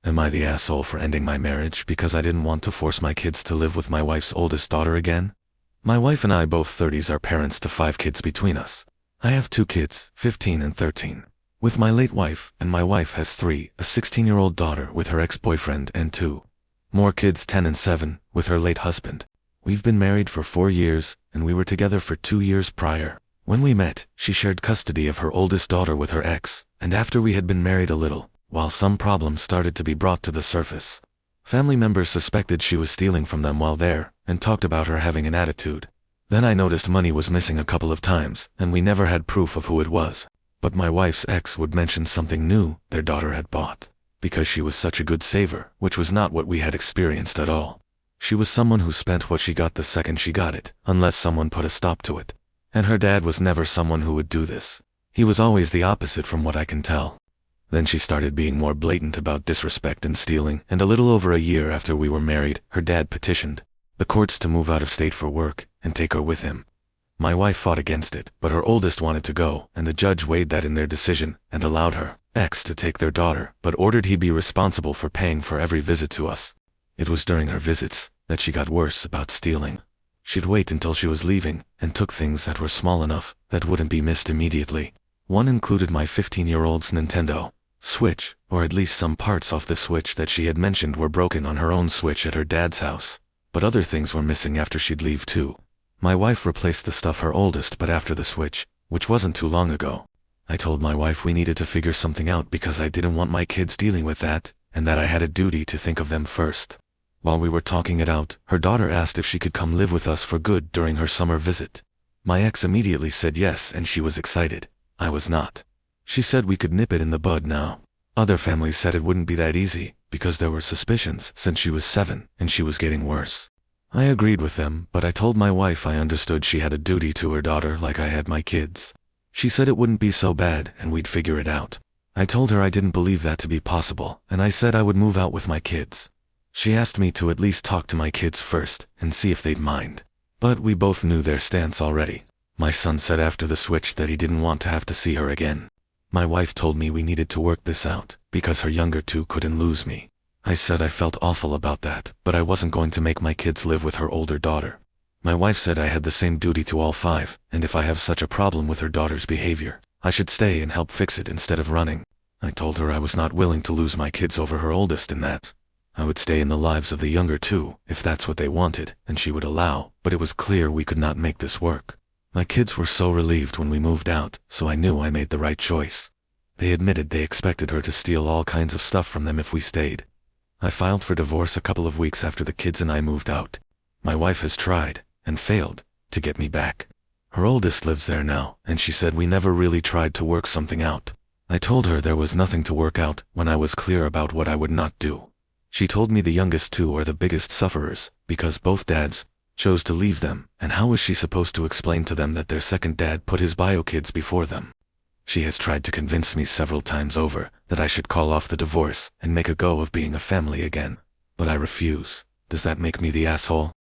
Am I the asshole for ending my marriage because I didn't want to force my kids to live with my wife's oldest daughter again? My wife and I, both 30s, are parents to 5 kids between us. I have 2 kids, 15 and 13, with my late wife, and my wife has 3, a 16-year-old daughter with her ex-boyfriend and 2 more kids, 10 and 7, with her late husband. We've been married for 4 years, and we were together for 2 years prior. When we met, she shared custody of her oldest daughter with her ex, and after we had been married a little, while some problems started to be brought to the surface, family members suspected she was stealing from them while there, and talked about her having an attitude. Then I noticed money was missing a couple of times, and we never had proof of who it was. But my wife's ex would mention something new their daughter had bought, because she was such a good saver, which was not what we had experienced at all. She was someone who spent what she got the second she got it, unless someone put a stop to it. And her dad was never someone who would do this. He was always the opposite from what I can tell. Then she started being more blatant about disrespect and stealing, and a little over a year after we were married, her dad petitioned the courts to move out of state for work and take her with him. My wife fought against it, but her oldest wanted to go, and the judge weighed that in their decision and allowed her ex to take their daughter, but ordered he be responsible for paying for every visit to us. It was during her visits that she got worse about stealing. She'd wait until she was leaving and took things that were small enough that wouldn't be missed immediately. One included my 15-year-old's Nintendo Switch, or at least some parts off the Switch that she had mentioned were broken on her own Switch at her dad's house. But other things were missing after she'd leave too. My wife replaced the stuff her oldest but after the Switch, which wasn't too long ago. I told my wife we needed to figure something out because I didn't want my kids dealing with that, and that I had a duty to think of them first. While we were talking it out, her daughter asked if she could come live with us for good during her summer visit. My ex immediately said yes, and she was excited. I was not. She said we could nip it in the bud now. Other families said it wouldn't be that easy, because there were suspicions since she was 7 and she was getting worse. I agreed with them, but I told my wife I understood she had a duty to her daughter like I had my kids. She said it wouldn't be so bad and we'd figure it out. I told her I didn't believe that to be possible, and I said I would move out with my kids. She asked me to at least talk to my kids first and see if they'd mind. But we both knew their stance already. My son said after the Switch that he didn't want to have to see her again. My wife told me we needed to work this out, because her younger 2 couldn't lose me. I said I felt awful about that, but I wasn't going to make my kids live with her older daughter. My wife said I had the same duty to all 5, and if I have such a problem with her daughter's behavior, I should stay and help fix it instead of running. I told her I was not willing to lose my kids over her oldest in that. I would stay in the lives of the younger 2, if that's what they wanted, and she would allow, but it was clear we could not make this work. My kids were so relieved when we moved out, so I knew I made the right choice. They admitted they expected her to steal all kinds of stuff from them if we stayed. I filed for divorce a couple of weeks after the kids and I moved out. My wife has tried, and failed, to get me back. Her oldest lives there now, and she said we never really tried to work something out. I told her there was nothing to work out when I was clear about what I would not do. She told me the youngest 2 are the biggest sufferers, because both dads chose to leave them, and how was she supposed to explain to them that their second dad put his bio kids before them? She has tried to convince me several times over that I should call off the divorce and make a go of being a family again. But I refuse. Does that make me the asshole?